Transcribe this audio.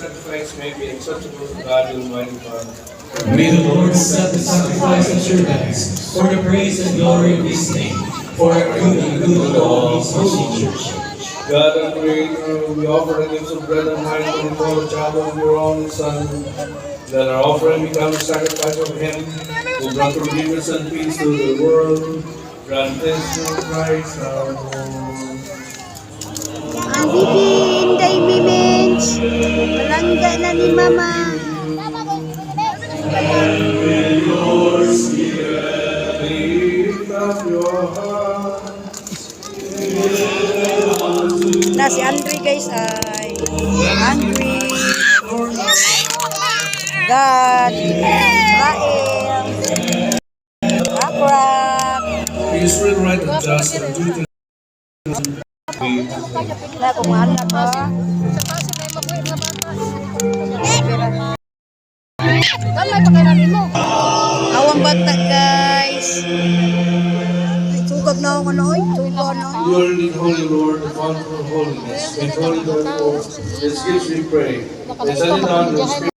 sacrifice may be acceptable to God, the Almighty Father. May the Lord accept the sacrifice at your hands for the praise and glory of His name, for our good and good of all His holy church. God our Creator, we offer the gifts of bread and wine to the child of your own Son, that our offering become a sacrifice of Him who brought forgiveness and peace to the world. Grant this through Christ our Lord. Ang bibi, inday, maymench. Palangga na ni Mama. In your spirit, lift up your hearts. Na si Andre guys ay hungry. God, Israel, Akrak. Peace will right and just and do things. Na kung anak ka. Awang bata guys. Sugag na ako na oy. Sugag na. You are holy Lord, the Father of holiness. Make holy the Lord. His gifts we pray. They send it down to the Spirit.